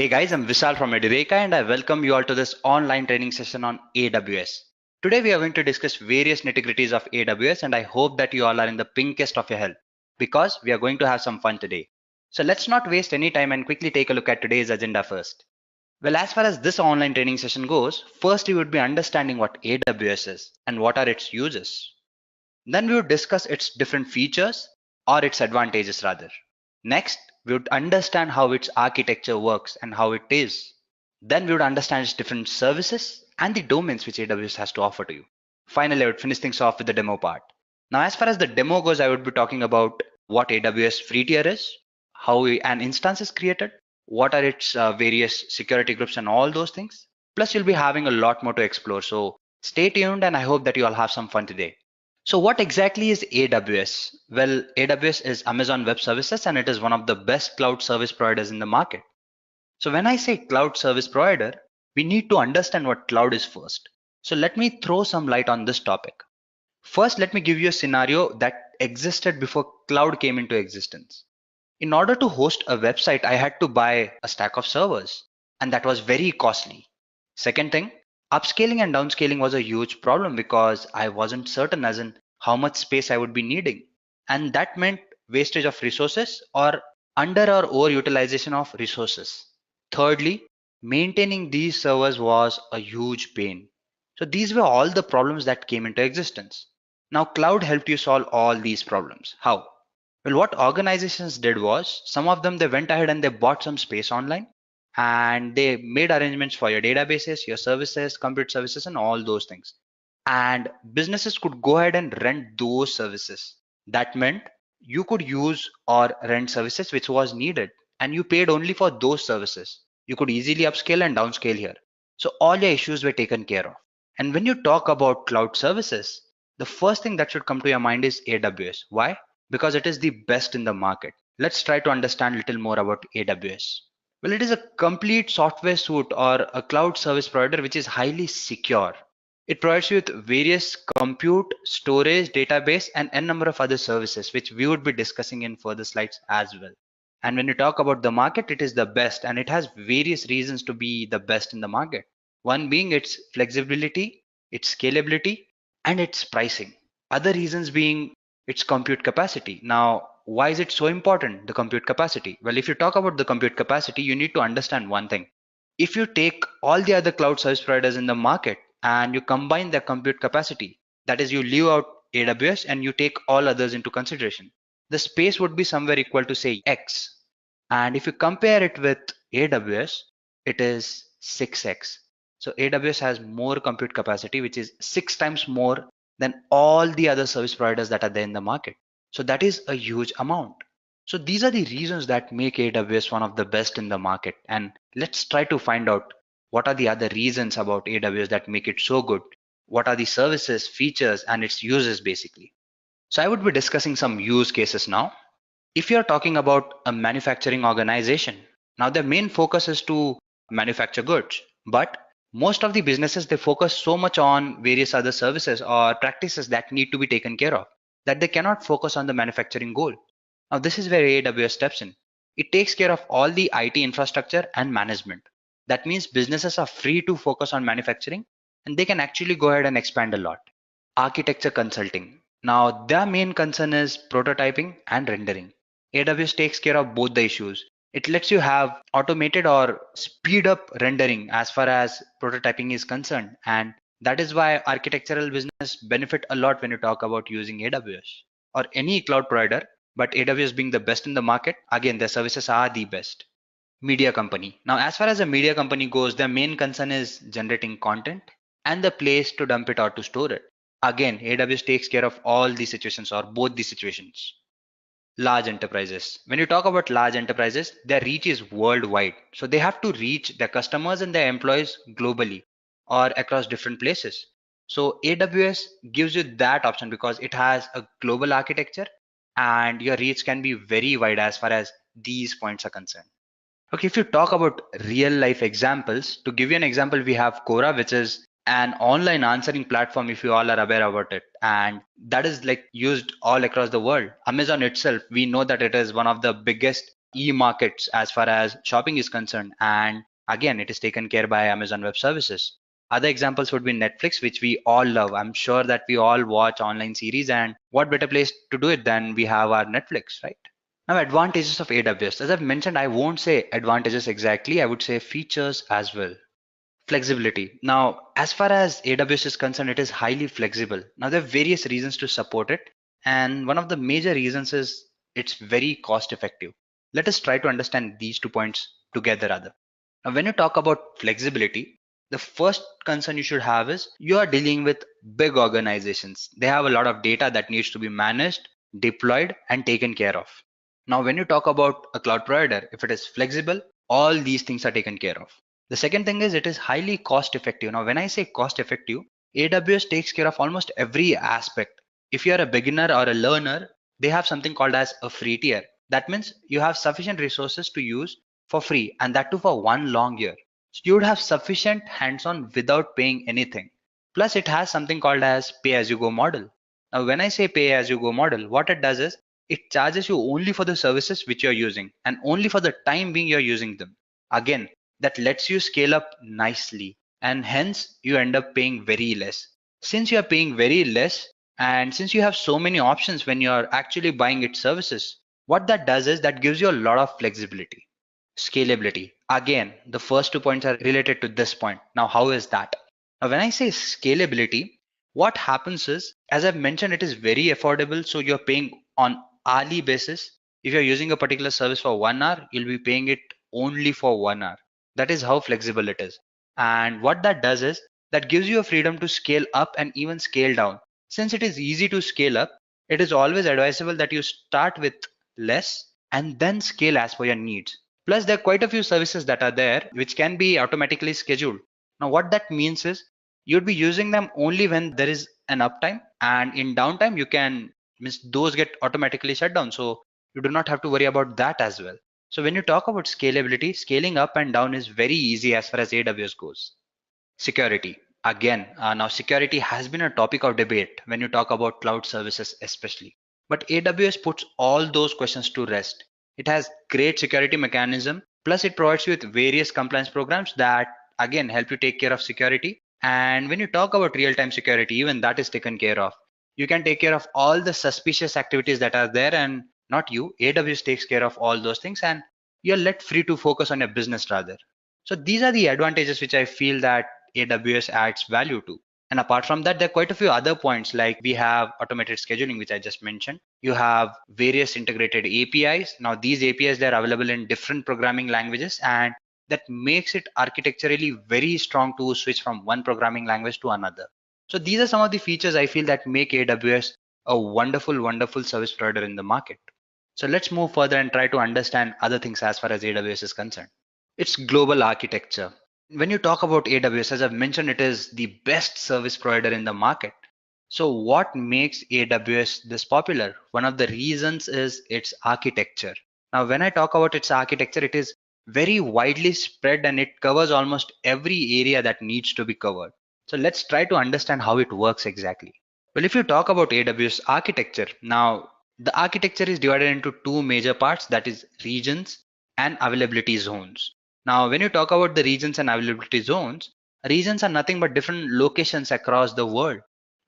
Hey guys, I'm Vishal from Edureka and I welcome you all to this online training session on AWS. Today we are going to discuss various nitty-gritties of AWS and I hope that you all are in the pinkest of your health because we are going to have some fun today. So let's not waste any time and quickly take a look at today's agenda first. Well, as far as this online training session goes, first you would be understanding what AWS is and what are its uses. Then we would discuss its different features or its advantages rather. Next, we would understand how its architecture works and how it is. Then we would understand its different services and the domains which AWS has to offer to you. Finally, I would finish things off with the demo part. Now, as far as the demo goes, I would be talking about what AWS free tier is, how an instance is created, what are its various security groups and all those things. Plus, you'll be having a lot more to explore. So stay tuned and I hope that you all have some fun today. So what exactly is AWS? Well, AWS is Amazon Web Services and it is one of the best cloud service providers in the market. So when I say cloud service provider, we need to understand what cloud is first. So let me throw some light on this topic. First, let me give you a scenario that existed before cloud came into existence. In order to host a website, I had to buy a stack of servers and that was very costly. Second thing, upscaling and downscaling was a huge problem because I wasn't certain as in how much space I would be needing. And that meant wastage of resources or under or overutilization of resources. Thirdly, maintaining these servers was a huge pain. So these were all the problems that came into existence. Now cloud helped you solve all these problems. How? Well, what organizations did was some of them they went ahead and they bought some space online and they made arrangements for your databases, your services, compute services, and all those things. And businesses could go ahead and rent those services. That meant you could use or rent services which was needed, and you paid only for those services. You could easily upscale and downscale here. So all your issues were taken care of. And when you talk about cloud services, the first thing that should come to your mind is AWS. Why? Because it is the best in the market. Let's try to understand a little more about AWS. Well, it is a complete software suite or a cloud service provider which is highly secure. It provides you with various compute, storage, database, and n number of other services, which we would be discussing in further slides as well. And when you talk about the market, it is the best, and it has various reasons to be the best in the market. One being its flexibility, its scalability, and its pricing. Other reasons being its compute capacity. Now, why is it so important, the compute capacity? Well, if you talk about the compute capacity, you need to understand one thing. If you take all the other cloud service providers in the market and you combine their compute capacity, that is, you leave out AWS and you take all others into consideration, the space would be somewhere equal to say X. And if you compare it with AWS, it is 6X. So AWS has more compute capacity, which is 6 times more than all the other service providers that are there in the market. So that is a huge amount. So these are the reasons that make AWS one of the best in the market. And let's try to find out what are the other reasons about AWS that make it so good. What are the services, features, and its uses basically. So I would be discussing some use cases now. If you're talking about a manufacturing organization, now their main focus is to manufacture goods, but most of the businesses, they focus so much on various other services or practices that need to be taken care of that they cannot focus on the manufacturing goal. Now, this is where AWS steps in. It takes care of all the IT infrastructure and management. That means businesses are free to focus on manufacturing and they can actually go ahead and expand a lot. Architecture consulting. Now, their main concern is prototyping and rendering. AWS takes care of both the issues. It lets you have automated or speed up rendering as far as prototyping is concerned. And that is why architectural business benefit a lot when you talk about using AWS or any cloud provider, but AWS being the best in the market, again, their services are the best. Media company. Now, as far as a media company goes, their main concern is generating content and the place to dump it or to store it. Again, AWS takes care of all these situations or both these situations. Large enterprises. When you talk about large enterprises, their reach is worldwide. So they have to reach their customers and their employees globally or across different places. So AWS gives you that option because it has a global architecture and your reach can be very wide as far as these points are concerned. Okay, if you talk about real life examples, to give you an example, we have Quora, which is an online answering platform if you all are aware about it, and that is like used all across the world. Amazon itself, we know that it is one of the biggest e-markets as far as shopping is concerned, and again, it is taken care by Amazon Web Services. Other examples would be Netflix, which we all love. I'm sure that we all watch online series, and what better place to do it than we have our Netflix, right? Now, advantages of AWS. As I've mentioned, I won't say advantages exactly, I would say features as well. Flexibility. Now, as far as AWS is concerned, it is highly flexible. Now, there are various reasons to support it, and one of the major reasons is it's very cost effective. Let us try to understand these 2 points together rather. Now, when you talk about flexibility, the first concern you should have is you are dealing with big organizations. They have a lot of data that needs to be managed, deployed, and taken care of. Now, when you talk about a cloud provider, if it is flexible, all these things are taken care of. The second thing is it is highly cost effective. Now, when I say cost effective, AWS takes care of almost every aspect. If you are a beginner or a learner, they have something called as a free tier. That means you have sufficient resources to use for free, and that too for one long year. So you would have sufficient hands-on without paying anything. Plus, it has something called as pay-as-you-go model. Now, when I say pay-as-you-go model, what it does is it charges you only for the services which you're using and only for the time being you're using them. Again, that lets you scale up nicely, and hence you end up paying very less. Since you are paying very less, and since you have so many options when you're actually buying its services, what that does is that gives you a lot of flexibility. Scalability. Again, the first 2 points are related to this point. Now, how is that? Now, when I say scalability, what happens is, as I've mentioned, it is very affordable. So you're paying on hourly basis. If you're using a particular service for 1 hour, you'll be paying it only for 1 hour. That is how flexible it is. And what that does is that gives you a freedom to scale up and even scale down. Since it is easy to scale up, it is always advisable that you start with less and then scale as per your needs. Plus, there are quite a few services that are there which can be automatically scheduled. Now, what that means is you'd be using them only when there is an uptime, and in downtime, you can means those get automatically shut down. So you do not have to worry about that as well. So when you talk about scalability, scaling up and down is very easy as far as AWS goes. Security. Again, now security has been a topic of debate when you talk about cloud services especially. But AWS puts all those questions to rest. It has great security mechanism, plus it provides you with various compliance programs that again help you take care of security. And when you talk about real-time security, even that is taken care of. You can take care of all the suspicious activities that are there, and not you, AWS takes care of all those things, and you're let free to focus on your business rather. So these are the advantages which I feel that AWS adds value to. And apart from that, there are quite a few other points, like we have automated scheduling, which I just mentioned. You have various integrated APIs. Now these APIs, they're available in different programming languages, and that makes it architecturally very strong to switch from one programming language to another. So these are some of the features I feel that make AWS a wonderful, wonderful service provider in the market. So let's move further and try to understand other things as far as AWS is concerned. It's global architecture. When you talk about AWS, as I've mentioned, it is the best service provider in the market. So what makes AWS this popular? One of the reasons is its architecture. Now, when I talk about its architecture, it is very widely spread and it covers almost every area that needs to be covered. So let's try to understand how it works exactly. Well, if you talk about AWS architecture, now the architecture is divided into two major parts, that is regions and availability zones. Now, when you talk about the regions and availability zones, regions are nothing but different locations across the world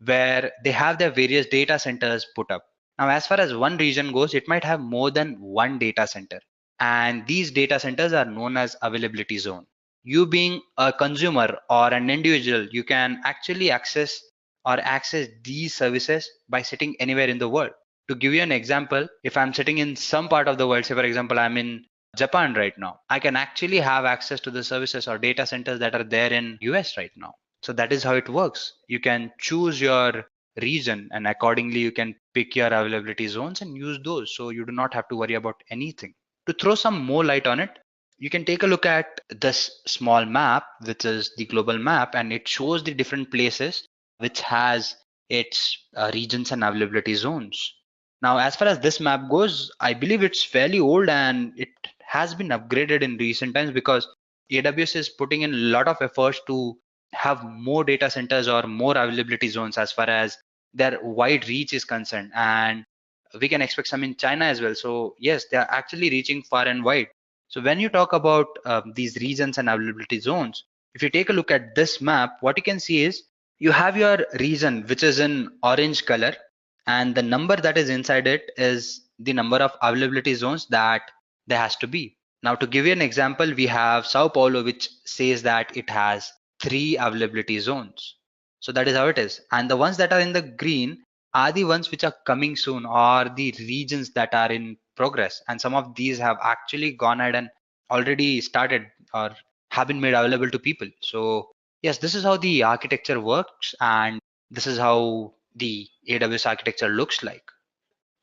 where they have their various data centers put up. Now, as far as one region goes, it might have more than one data center. And these data centers are known as availability zone. You being a consumer or an individual, you can actually access these services by sitting anywhere in the world. To give you an example, if I'm sitting in some part of the world, say for example, I'm in Japan right now, I can actually have access to the services or data centers that are there in US right now. So that is how it works. You can choose your region and accordingly you can pick your availability zones and use those. So you do not have to worry about anything. To throw some more light on it, you can take a look at this small map, which is the global map, and it shows the different places which has its regions and availability zones. Now, as far as this map goes, I believe it's fairly old and it has been upgraded in recent times because AWS is putting in a lot of efforts to have more data centers or more availability zones as far as their wide reach is concerned. And we can expect some in China as well. So yes, they are actually reaching far and wide. So when you talk about these regions and availability zones, if you take a look at this map, what you can see is you have your region which is in orange color, and the number that is inside it is the number of availability zones that there has to be. Now, to give you an example, we have Sao Paulo, which says that it has 3 availability zones. So that is how it is. And the ones that are in the green are the ones which are coming soon, or the regions that are in progress. And some of these have actually gone ahead and already started or have been made available to people. So yes, this is how the architecture works, and this is how the AWS architecture looks like.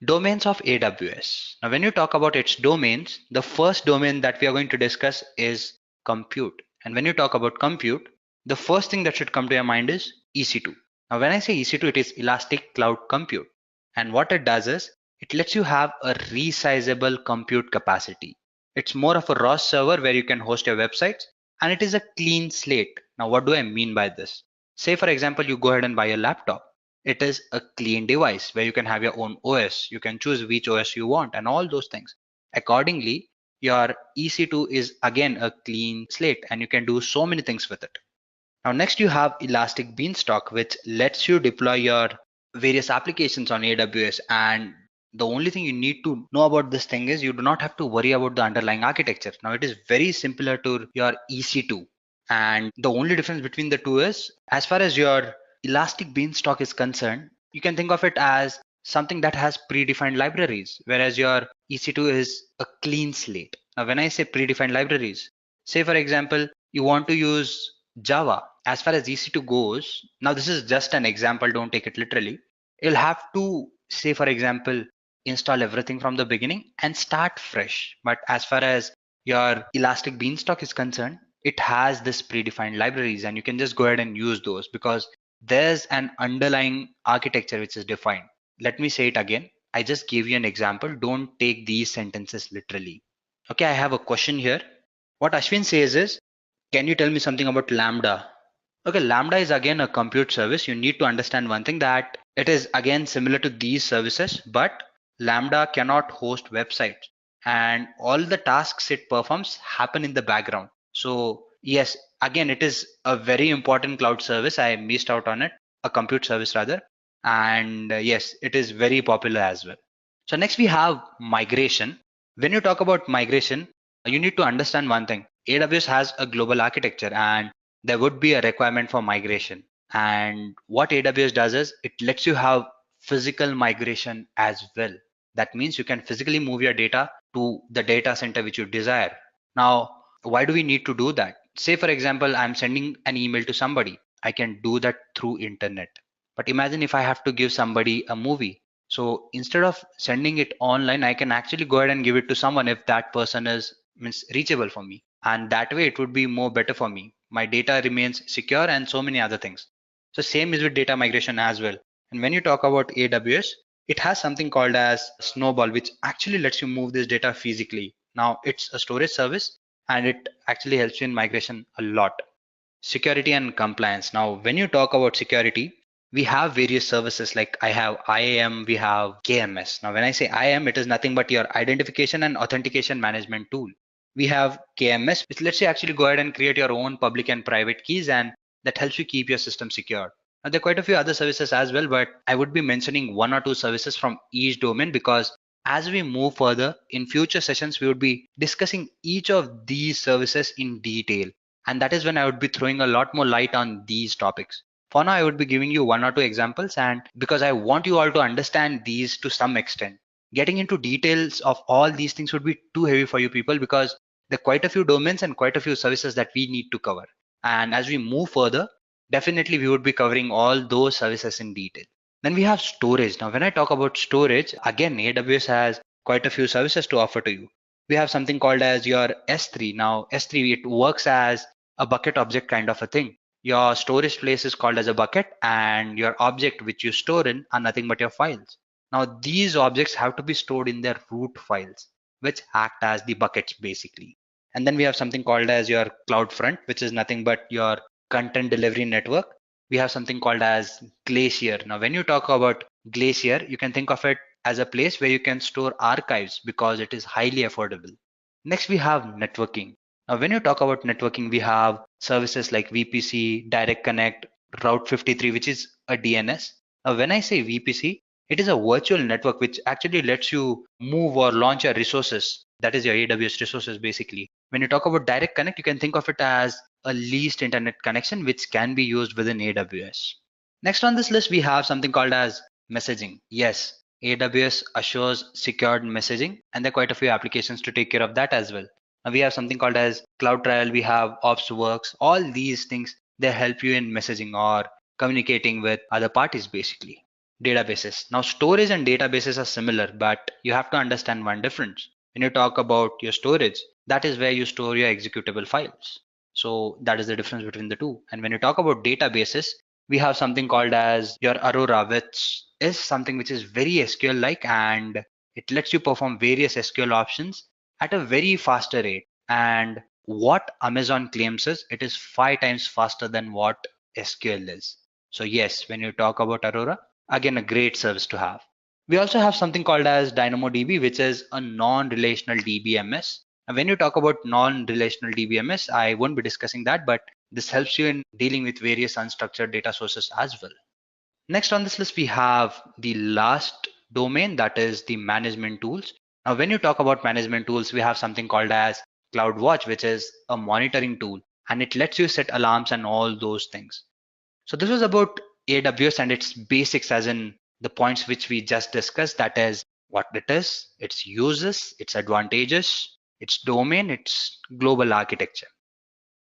Domains of AWS. Now, when you talk about its domains, the first domain that we are going to discuss is compute. And when you talk about compute, the first thing that should come to your mind is EC2. Now, when I say EC2, it is Elastic Cloud Compute. And what it does is it lets you have a resizable compute capacity. It's more of a raw server where you can host your websites, and it is a clean slate. Now, what do I mean by this? Say, for example, you go ahead and buy a laptop. It is a clean device where you can have your own OS. You can choose which OS you want and all those things. Accordingly, your EC2 is again a clean slate, and you can do so many things with it. Now, next you have Elastic Beanstalk, which lets you deploy your various applications on AWS. And the only thing you need to know about this thing is you do not have to worry about the underlying architecture. Now, it is very similar to your EC2. And the only difference between the two is, as far as your Elastic Beanstalk is concerned, you can think of it as something that has predefined libraries, whereas your EC2 is a clean slate. Now, when I say predefined libraries, say for example, you want to use Java. As far as EC2 goes, now this is just an example, don't take it literally. You'll have to, say for example, install everything from the beginning and start fresh. But as far as your Elastic Beanstalk is concerned, it has this predefined libraries, and you can just go ahead and use those because there's an underlying architecture which is defined. Let me say it again. I just gave you an example. Don't take these sentences literally. Okay, I have a question here. What Ashwin says is, can you tell me something about Lambda? Okay, Lambda is again a compute service. You need to understand one thing, that it is again similar to these services, but Lambda cannot host websites, and all the tasks it performs happen in the background. So yes, again, it is a very important cloud service. I missed out on it, a compute service rather. And yes, it is very popular as well. So next we have migration. When you talk about migration, you need to understand one thing. AWS has a global architecture, and there would be a requirement for migration. And what AWS does is it lets you have physical migration as well. That means you can physically move your data to the data center which you desire. Now, why do we need to do that? Say for example, I'm sending an email to somebody. I can do that through internet. But imagine if I have to give somebody a movie. So instead of sending it online, I can actually go ahead and give it to someone if that person is means reachable for me. And that way it would be more better for me. My data remains secure and so many other things. So same is with data migration as well. And when you talk about AWS, it has something called as Snowball, which actually lets you move this data physically. Now it's a storage service, and it actually helps you in migration a lot. Security and compliance. Now, when you talk about security, we have various services like I have IAM, we have KMS. Now, when I say IAM, it is nothing but your identification and authentication management tool. We have KMS, which lets you actually go ahead and create your own public and private keys, and that helps you keep your system secure. Now, there are quite a few other services as well, but I would be mentioning one or two services from each domain because as we move further in future sessions, we would be discussing each of these services in detail. And that is when I would be throwing a lot more light on these topics. For now, I would be giving you one or two examples, and because I want you all to understand these to some extent. Getting into details of all these things would be too heavy for you people because there are quite a few domains and quite a few services that we need to cover. And as we move further, definitely we would be covering all those services in detail. Then we have storage. Now, when I talk about storage, again, AWS has quite a few services to offer to you. We have something called as your S3. Now, S3, it works as a bucket object kind of a thing. Your storage place is called as a bucket, and your object which you store in are nothing but your files. Now, these objects have to be stored in their root files, which act as the buckets basically. And then we have something called as your CloudFront, which is nothing but your content delivery network. We have something called as Glacier. Now, when you talk about Glacier, you can think of it as a place where you can store archives because it is highly affordable. Next, we have networking. Now, when you talk about networking, we have services like VPC, Direct Connect, Route 53, which is a DNS. Now, when I say VPC, it is a virtual network which actually lets you move or launch your resources. That is your AWS resources, basically. When you talk about Direct Connect, you can think of it as a leased internet connection which can be used within AWS. Next on this list, we have something called as messaging. Yes, AWS assures secured messaging, and there are quite a few applications to take care of that as well. Now we have something called as Cloud Trial, we have OpsWorks, all these things, they help you in messaging or communicating with other parties basically. Databases. Now storage and databases are similar, but you have to understand one difference. When you talk about your storage, that is where you store your executable files. So that is the difference between the two. And when you talk about databases, we have something called as your Aurora, which is something which is very SQL like, and it lets you perform various SQL options at a very faster rate. And what Amazon claims is it is 5 times faster than what SQL is. So yes, when you talk about Aurora, again, a great service to have. We also have something called as DynamoDB, which is a non-relational DBMS. And when you talk about non-relational DBMS, I won't be discussing that, but this helps you in dealing with various unstructured data sources as well. Next on this list, we have the last domain, that is the management tools. Now, when you talk about management tools, we have something called as CloudWatch, which is a monitoring tool, and it lets you set alarms and all those things. So this was about AWS and its basics, as in the points which we just discussed, that is what it is, its uses, its advantages, its domain, its global architecture.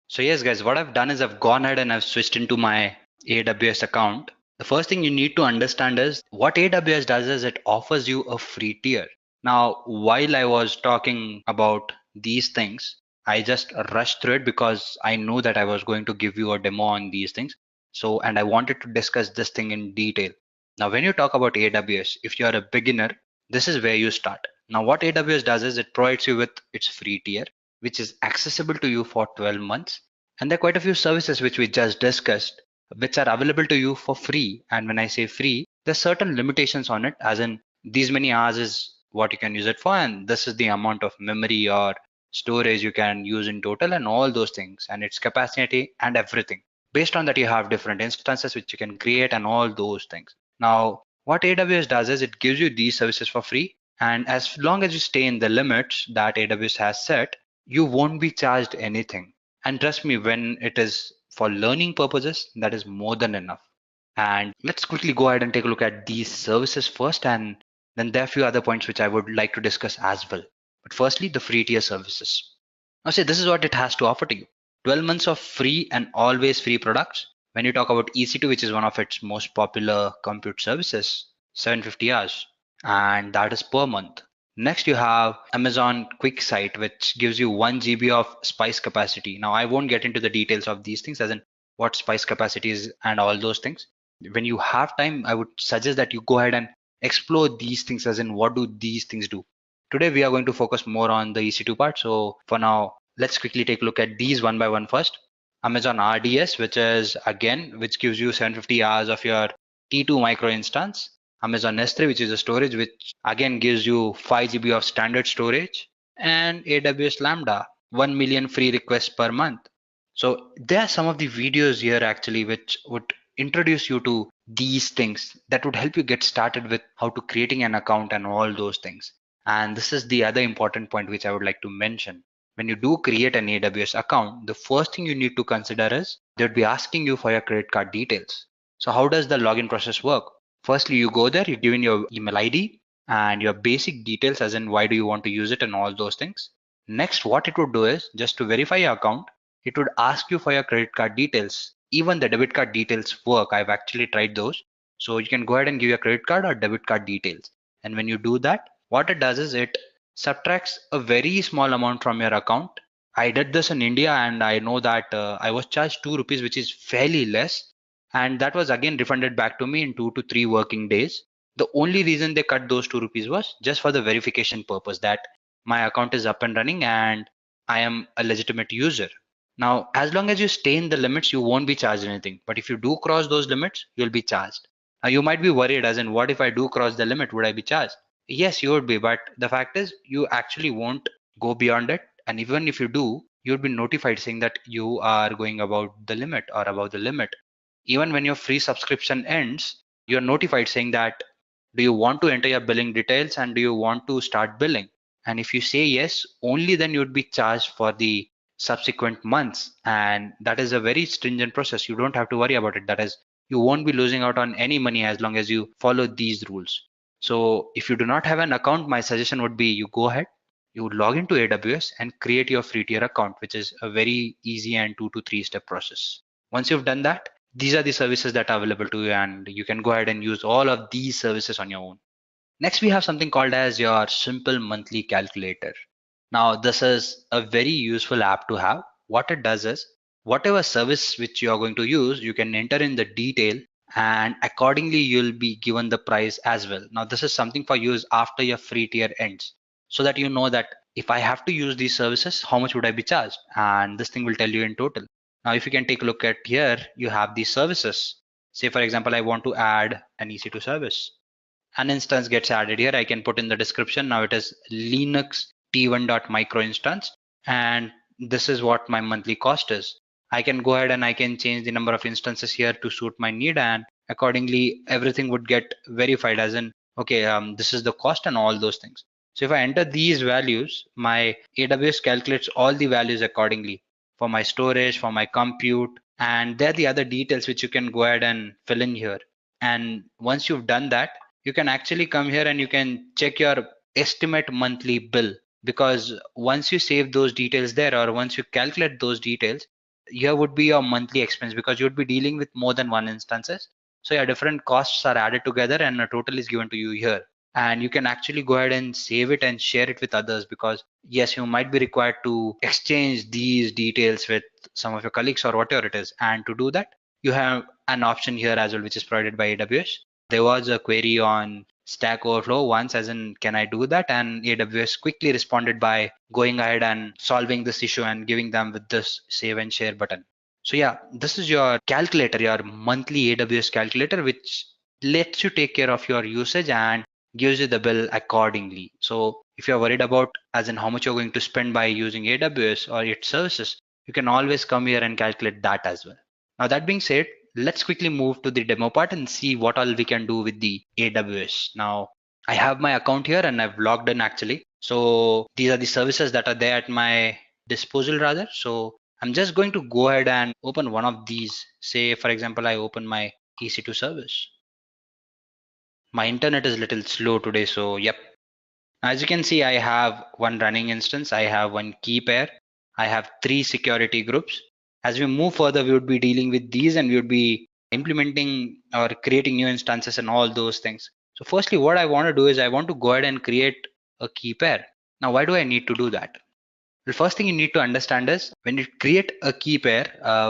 So yes, guys, what I've done is I've gone ahead and I've switched into my AWS account. The first thing you need to understand is what AWS does is it offers you a free tier. Now, while I was talking about these things, I just rushed through it because I knew that I was going to give you a demo on these things. So, and I wanted to discuss this thing in detail. Now, when you talk about AWS, if you're a beginner, this is where you start. Now, what AWS does is it provides you with its free tier, which is accessible to you for 12 months. And there are quite a few services which we just discussed, which are available to you for free. And when I say free, there's certain limitations on it, as in these many hours is what you can use it for, and this is the amount of memory or storage you can use in total, and all those things, and its capacity and everything. Based on that, you have different instances which you can create and all those things. Now, what AWS does is it gives you these services for free, and as long as you stay in the limits that AWS has set, you won't be charged anything. And trust me, when it is for learning purposes, that is more than enough. And let's quickly go ahead and take a look at these services first, and then there are a few other points which I would like to discuss as well. But firstly, the free tier services. Now say this is what it has to offer to you. 12 months of free and always free products. When you talk about EC2, which is one of its most popular compute services, 750 hours, and that is per month. Next, you have Amazon Quick Site, which gives you 1 GB of spice capacity. Now, I won't get into the details of these things, as in what spice capacity is and all those things. When you have time, I would suggest that you go ahead and explore these things, as in what do these things do. Today, we are going to focus more on the EC2 part. So for now, let's quickly take a look at these one by one first. Amazon RDS, which gives you 750 hours of your T2 micro instance. Amazon S3, which is a storage, which again gives you 5 GB of standard storage, and AWS Lambda, 1 million free requests per month. So there are some of the videos here actually which would introduce you to these things that would help you get started with how to creating an account and all those things. And this is the other important point which I would like to mention. When you do create an AWS account, the first thing you need to consider is they would be asking you for your credit card details. So how does the login process work? Firstly, you go there, you give in your email ID and your basic details, as in why do you want to use it and all those things. Next, what it would do is just to verify your account, it would ask you for your credit card details. Even the debit card details work. I've actually tried those. So you can go ahead and give your credit card or debit card details. And when you do that, what it does is it subtracts a very small amount from your account. I did this in India and I know that I was charged 2 rupees, which is fairly less. And that was again refunded back to me in 2 to 3 working days. The only reason they cut those 2 rupees was just for the verification purpose that my account is up and running and I am a legitimate user. Now, as long as you stay in the limits, you won't be charged anything. But if you do cross those limits, you'll be charged. Now, you might be worried, as in what if I do cross the limit, would I be charged? Yes, you would be, but the fact is you actually won't go beyond it. And even if you do, you would be notified saying that you are going about the limit or above the limit. Even when your free subscription ends, you're notified saying that do you want to enter your billing details and do you want to start billing? And if you say yes, only then you'd be charged for the subsequent months. And that is a very stringent process. You don't have to worry about it. That is, you won't be losing out on any money as long as you follow these rules. So if you do not have an account, my suggestion would be you go ahead, you log into AWS and create your free tier account, which is a very easy and 2 to 3 step process. Once you've done that, these are the services that are available to you, and you can go ahead and use all of these services on your own. Next, we have something called as your simple monthly calculator. Now, this is a very useful app to have. What it does is, whatever service which you are going to use, you can enter in the detail and accordingly you'll be given the price as well. Now, this is something for use after your free tier ends, so that you know that if I have to use these services, how much would I be charged? And this thing will tell you in total. Now, if you can take a look at here, you have these services. Say, for example, I want to add an EC2 service. An instance gets added here. I can put in the description. Now it is Linux T1.micro instance, and this is what my monthly cost is. I can go ahead and I can change the number of instances here to suit my need, and accordingly everything would get verified as in, okay, this is the cost and all those things. So if I enter these values, my AWS calculates all the values accordingly for my storage, for my compute, and there are the other details which you can go ahead and fill in here. And once you've done that, you can actually come here and you can check your estimate monthly bill, because once you save those details there or once you calculate those details, here would be your monthly expense, because you would be dealing with more than one instances. So your different costs are added together and a total is given to you here. And you can actually go ahead and save it and share it with others, because yes, you might be required to exchange these details with some of your colleagues or whatever it is. And to do that, you have an option here as well, which is provided by AWS. There was a query on Stack Overflow once, as in, can I do that? And AWS quickly responded by going ahead and solving this issue and giving them with this save and share button. So yeah, this is your calculator, your monthly AWS calculator, which lets you take care of your usage and gives you the bill accordingly. So if you're worried about as in how much you're going to spend by using AWS or its services, you can always come here and calculate that as well. Now that being said, let's quickly move to the demo part and see what all we can do with the AWS. Now, I have my account here and I've logged in actually. So these are the services that are there at my disposal rather. So I'm just going to go ahead and open one of these. Say, for example, I open my EC2 service. My internet is a little slow today, so yep. As you can see, I have one running instance, I have one key pair, I have 3 security groups. As we move further, we would be dealing with these and we would be implementing or creating new instances and all those things. So firstly, what I want to do is I want to go ahead and create a key pair. Now, why do I need to do that? The first thing you need to understand is when you create a key pair,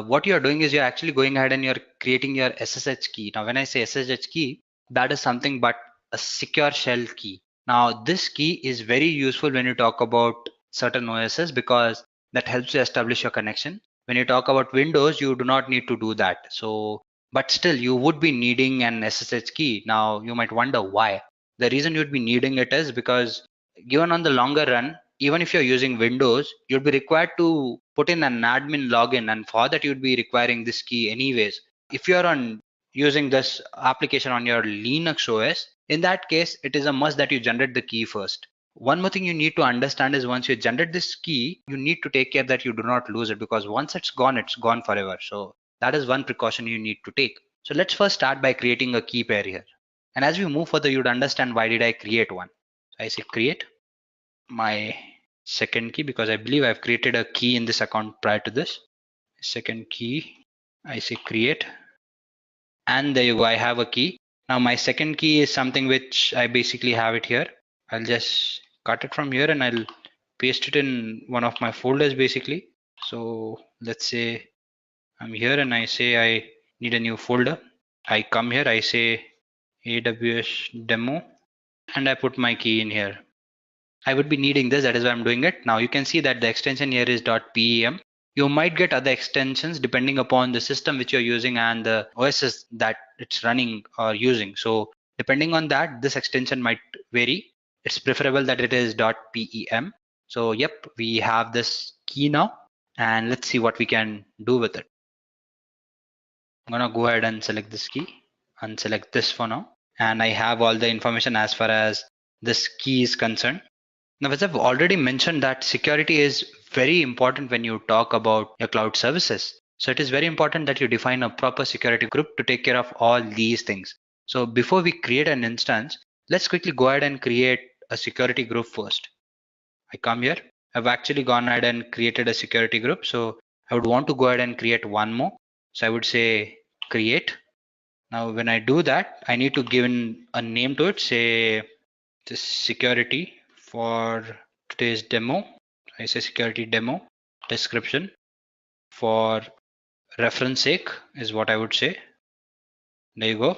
what you're doing is you're actually going ahead and you're creating your SSH key. Now, when I say SSH key, that is something but a secure shell key. Now, this key is very useful when you talk about certain OSs, because that helps you establish your connection. When you talk about Windows, you do not need to do that. So, but still, you would be needing an SSH key. Now, you might wonder why. The reason you'd be needing it is because given on the longer run, even if you're using Windows, you'd be required to put in an admin login, and for that you'd be requiring this key anyways. If you're on using this application on your Linux OS, in that case, it is a must that you generate the key first. One more thing you need to understand is once you generate this key, you need to take care that you do not lose it, because once it's gone forever. So that is one precaution you need to take. So let's first start by creating a key pair here. And as we move further, you'd understand why did I create one. So I say create my second key, because I believe I've created a key in this account prior to this. Second key, I say create, and there you go, I have a key. Now my second key is something which I basically have it here. I'll just cut it from here and I'll paste it in one of my folders basically. So let's say I'm here and I say I need a new folder. I come here, I say AWS demo, and I put my key in here. I would be needing this, that is why I'm doing it. Now you can see that the extension here is .pem. You might get other extensions depending upon the system which you're using and the OSs that it's running or using. So depending on that, this extension might vary. it's preferable that it is .pem. So yep, we have this key now, and let's see what we can do with it. I'm gonna go ahead and select this key, unselect this for now, and I have all the information as far as this key is concerned. Now, as I've already mentioned, that security is very important when you talk about your cloud services. So it is very important that you define a proper security group to take care of all these things. So before we create an instance, let's quickly go ahead and create a security group first. I come here. I've actually gone ahead and created a security group. So I would want to go ahead and create one more. So I would say create. Now, when I do that, I need to give in a name to it, say this security for today's demo. I say security demo description for reference sake is what I would say. There you go.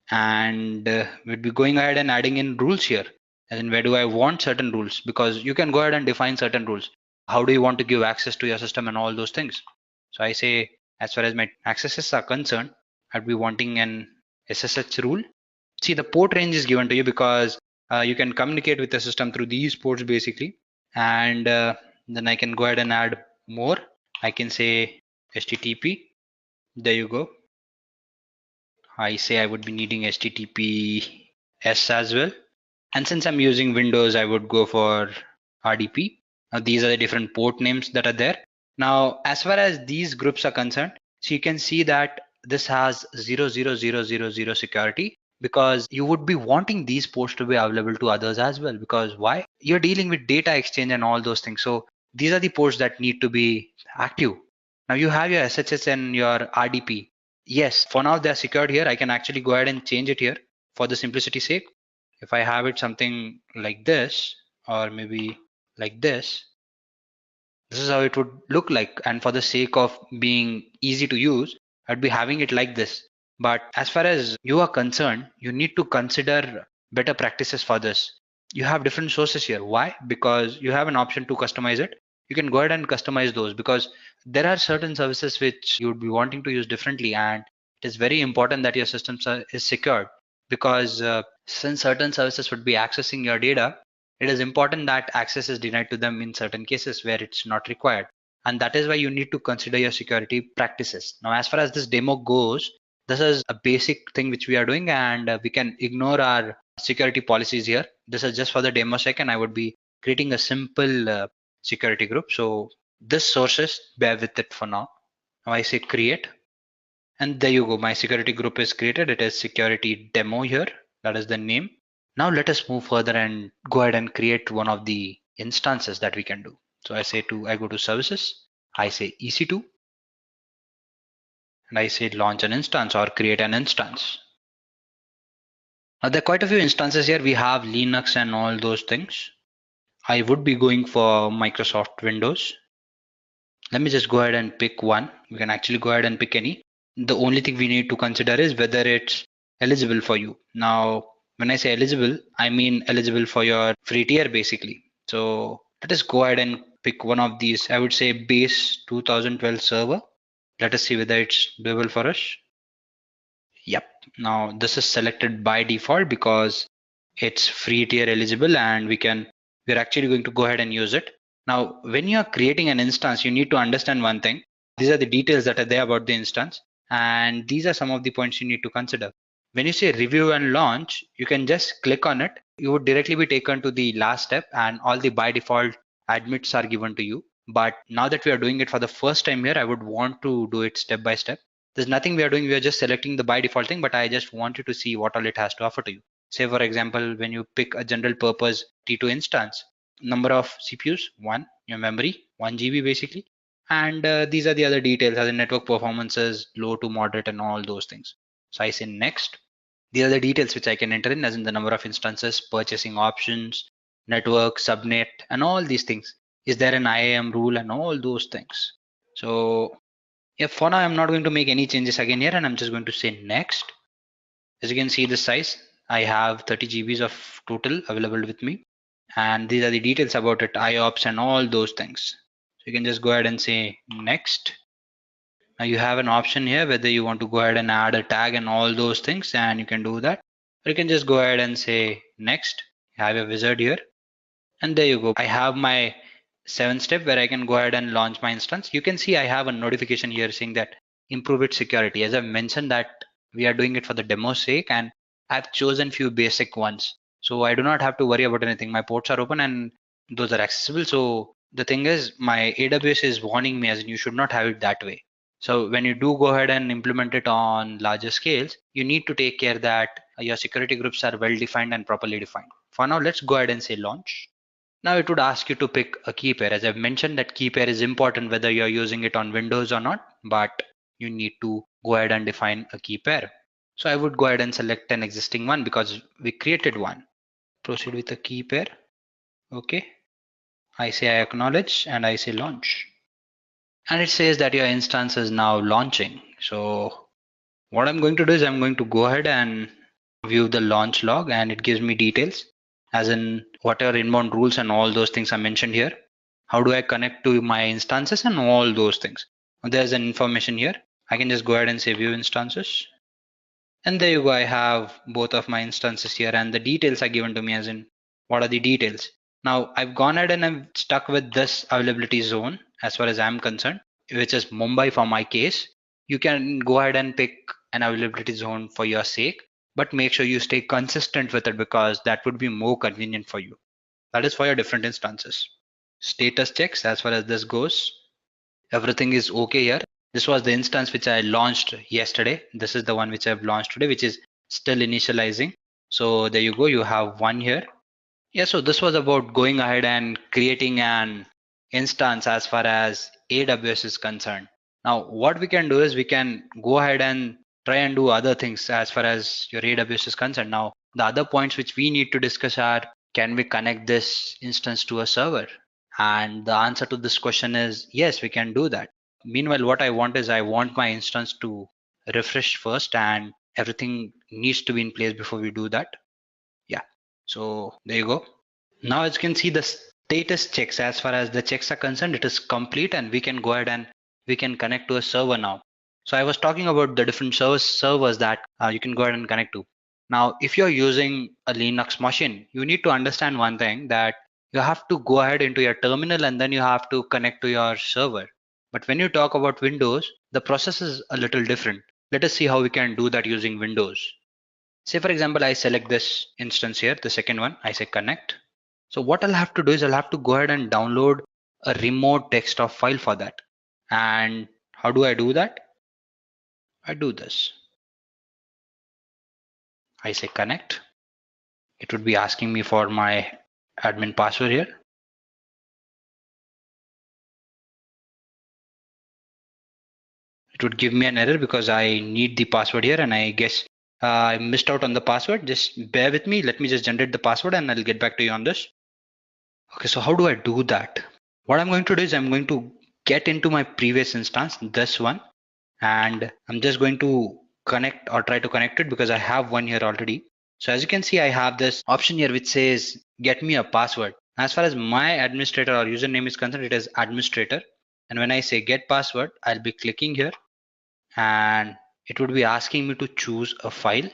And we'll be going ahead and adding in rules here. And then where do I want certain rules? Because you can go ahead and define certain rules. How do you want to give access to your system and all those things? So I say, as far as my accesses are concerned, I'd be wanting an SSH rule. See, the port range is given to you because you can communicate with the system through these ports basically. And then I can go ahead and add more. I can say HTTP. There you go. I say I would be needing HTTPS as well. And since I'm using Windows, I would go for RDP. Now, these are the different port names that are there. Now, as far as these groups are concerned, so you can see that this has 00000 security, because you would be wanting these ports to be available to others as well. Because why? You're dealing with data exchange and all those things. So these are the ports that need to be active. Now you have your SSH and your RDP. Yes, for now they're secured here. I can actually go ahead and change it here for the simplicity sake. If I have it something like this, or maybe like this is how it would look like. And for the sake of being easy to use, I'd be having it like this. But as far as you are concerned, you need to consider better practices for this. You have different sources here. Why? Because you have an option to customize it. You can go ahead and customize those, because there are certain services which you would be wanting to use differently, and it is very important that your system is secured, because since certain services would be accessing your data, it is important that access is denied to them in certain cases where it's not required. And that is why you need to consider your security practices. Now, as far as this demo goes, this is a basic thing which we are doing, and we can ignore our security policies here. This is just for the demo sake, and I would be creating a simple security group. So this sources, bear with it for now. Now I say create, and there you go. My security group is created. It is security demo here. That is the name. Now let us move further and go ahead and create one of the instances that we can do. So I go to services, I say EC2, and I say launch an instance or create an instance. Now there are quite a few instances here. We have Linux and all those things. I would be going for Microsoft Windows. Let me just go ahead and pick one. We can actually go ahead and pick any. The only thing we need to consider is whether it's eligible for you. Now, when I say eligible, I mean eligible for your free tier basically. So let us go ahead and pick one of these. I would say base 2012 server. Let us see whether it's doable for us. Yep. Now this is selected by default because it's free tier eligible, and we're actually going to go ahead and use it. Now, when you're creating an instance, you need to understand one thing. These are the details that are there about the instance, and these are some of the points you need to consider. When you say review and launch, you can just click on it. You would directly be taken to the last step, and all the by default admits are given to you. But now that we are doing it for the first time here, I would want to do it step by step. There's nothing we are doing. We are just selecting the by default thing, but I just want you to see what all it has to offer to you. Say, for example, when you pick a general purpose T2 instance, number of CPUs, 1, your memory, 1 GB basically. And these are the other details, as in network performances, low to moderate and all those things. So I say next. These are the details which I can enter in, as in the number of instances, purchasing options, network, subnet, and all these things. Is there an IAM rule and all those things? So yeah, for now, I'm not going to make any changes again here, and I'm just going to say next. As you can see the size, I have 30 GBs of total available with me. And these are the details about it, IOPS and all those things. So you can just go ahead and say next. Now you have an option here whether you want to go ahead and add a tag and all those things, and you can do that. Or you can just go ahead and say next, I have a wizard here, and there you go. I have my 7th step where I can go ahead and launch my instance. You can see I have a notification here saying that improve its security. As I've mentioned that we are doing it for the demo sake, and I've chosen few basic ones. So I do not have to worry about anything. My ports are open and those are accessible. So the thing is, my AWS is warning me as in you should not have it that way. So when you do go ahead and implement it on larger scales, you need to take care that your security groups are well defined and properly defined. For now, let's go ahead and say launch. Now it would ask you to pick a key pair. As I've mentioned, that key pair is important whether you're using it on Windows or not, but you need to go ahead and define a key pair. So I would go ahead and select an existing one because we created one. Proceed with a key pair. Okay. I say I acknowledge and I say launch. And it says that your instance is now launching. So what I'm going to do is I'm going to go ahead and view the launch log, and it gives me details as in what are inbound rules and all those things are mentioned here. How do I connect to my instances and all those things. There's an information here. I can just go ahead and say view instances. And there you go. I have both of my instances here and the details are given to me as in what are the details. Now I've gone ahead and I'm stuck with this availability zone as far as I'm concerned, which is Mumbai for my case. You can go ahead and pick an availability zone for your sake, but make sure you stay consistent with it because that would be more convenient for you. That is for your different instances. Status checks as far as this goes. Everything is okay here. This was the instance which I launched yesterday. This is the one which I've launched today, which is still initializing. So there you go. You have one here. Yeah, so this was about going ahead and creating an instance as far as AWS is concerned. Now, what we can do is we can go ahead and try and do other things as far as your AWS is concerned. Now, the other points which we need to discuss are, can we connect this instance to a server? And the answer to this question is yes, we can do that. Meanwhile, what I want is I want my instance to refresh first and everything needs to be in place before we do that. Yeah, so there you go. Now as you can see the status checks, as far as the checks are concerned, it is complete and we can go ahead and we can connect to a server now. So I was talking about the different servers that you can go ahead and connect to. Now, if you're using a Linux machine, you need to understand one thing, that you have to go ahead into your terminal and then you have to connect to your server. But when you talk about Windows, the process is a little different. Let us see how we can do that using Windows. Say for example, I select this instance here, the second one, I say connect. So what I'll have to do is I'll have to go ahead and download a remote desktop file for that. And how do I do that? I do this. I say connect. It would be asking me for my admin password here. It would give me an error because I need the password here, and I guess I missed out on the password. Just bear with me. Let me just generate the password and I'll get back to you on this. Okay, so how do I do that? What I'm going to do is I'm going to get into my previous instance, this one, and I'm just going to connect or try to connect it because I have one here already. So as you can see, I have this option here which says get me a password. As far as my administrator or username is concerned, it is administrator. And when I say get password, I'll be clicking here and it would be asking me to choose a file.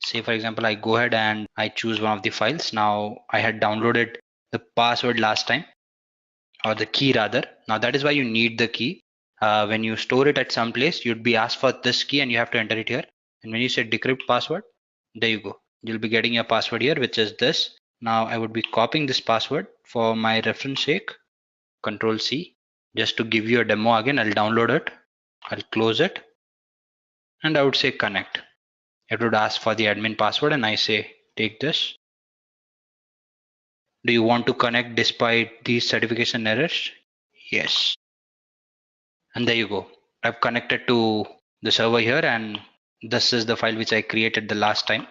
Say for example, I go ahead and I choose one of the files. Now I had downloaded the password last time, or the key rather. Now that is why you need the key. When you store it at some place, you'd be asked for this key and you have to enter it here. And when you say decrypt password, there you go. You'll be getting your password here, which is this. Now I would be copying this password for my reference sake. Control C, just to give you a demo again. I'll download it. I'll close it. And I would say connect. It would ask for the admin password and I say take this. Do you want to connect despite these certification errors? Yes. And there you go. I've connected to the server here and this is the file which I created the last time.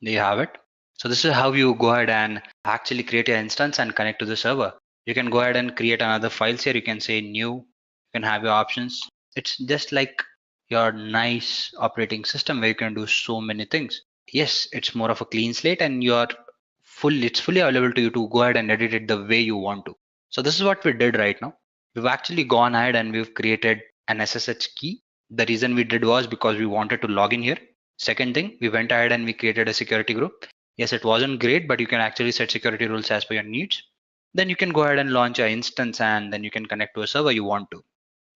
There you have it. So this is how you go ahead and actually create your instance and connect to the server. You can go ahead and create another files here. You can say new, you can have your options. It's just like your nice operating system where you can do so many things. Yes, it's more of a clean slate and it's fully available to you to go ahead and edit it the way you want to. So this is what we did right now. We've actually gone ahead and we've created an SSH key. The reason we did was because we wanted to log in here. Second thing, we went ahead and we created a security group. Yes, it wasn't great, but you can actually set security rules as per your needs. Then you can go ahead and launch an instance and then you can connect to a server you want to.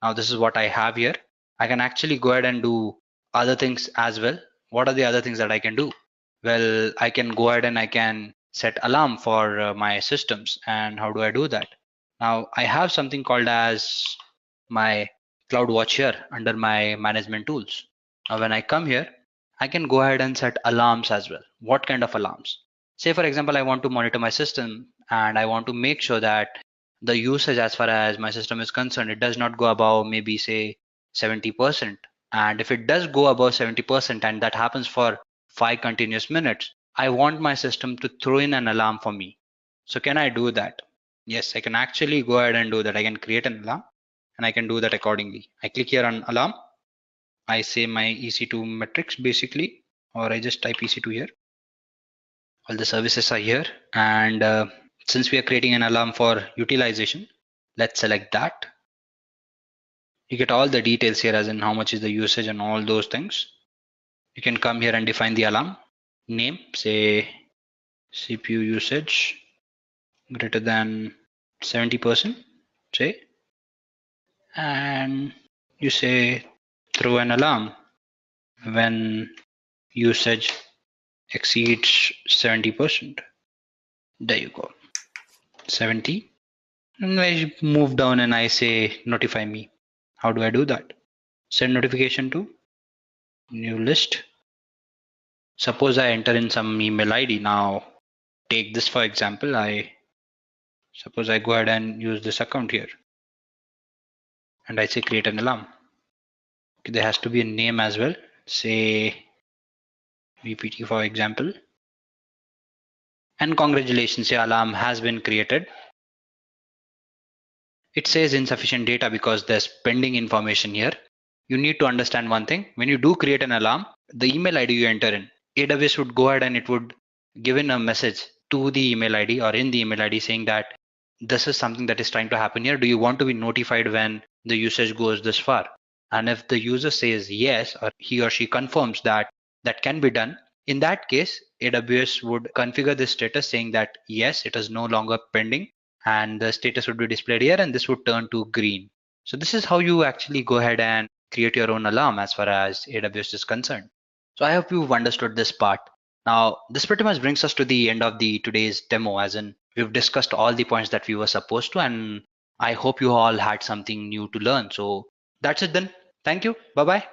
Now this is what I have here. I can actually go ahead and do other things as well. What are the other things that I can do? Well, I can go ahead and I can set alarm for my systems. And how do I do that? Now I have something called as my CloudWatch here under my management tools. Now when I come here, I can go ahead and set alarms as well. What kind of alarms? Say for example, I want to monitor my system and I want to make sure that the usage as far as my system is concerned, it does not go above maybe say 70%. And if it does go above 70% and that happens for 5 continuous minutes, I want my system to throw in an alarm for me. So can I do that? Yes, I can actually go ahead and do that. I can create an alarm and I can do that accordingly. I click here on alarm. I say my EC2 metrics basically, or I just type EC2 here. All the services are here. And since we are creating an alarm for utilization, let's select that. You get all the details here as in how much is the usage and all those things. You can come here and define the alarm name, say CPU usage greater than 70%, say, and you say throw an alarm when usage exceeds 70%. There you go, 70. And I move down and I say notify me. How do I do that? Send notification to new list. Suppose I enter in some email ID. Now take this for example. Suppose I go ahead and use this account here and I say create an alarm. Okay, there has to be a name as well. Say VPT for example. And congratulations, your alarm has been created. It says insufficient data because there's pending information here. You need to understand one thing. When you do create an alarm, the email ID you enter in, AWS would go ahead and it would give in a message to the email ID or in the email ID saying that this is something that is trying to happen here. Do you want to be notified when the usage goes this far? And if the user says yes, or he or she confirms that that can be done, in that case, AWS would configure this status saying that yes, it is no longer pending, and the status would be displayed here and this would turn to green. So this is how you actually go ahead and create your own alarm as far as AWS is concerned. So I hope you've understood this part. Now this pretty much brings us to the end of the today's demo, as in we've discussed all the points that we were supposed to, and I hope you all had something new to learn. So that's it then. Thank you. Bye bye.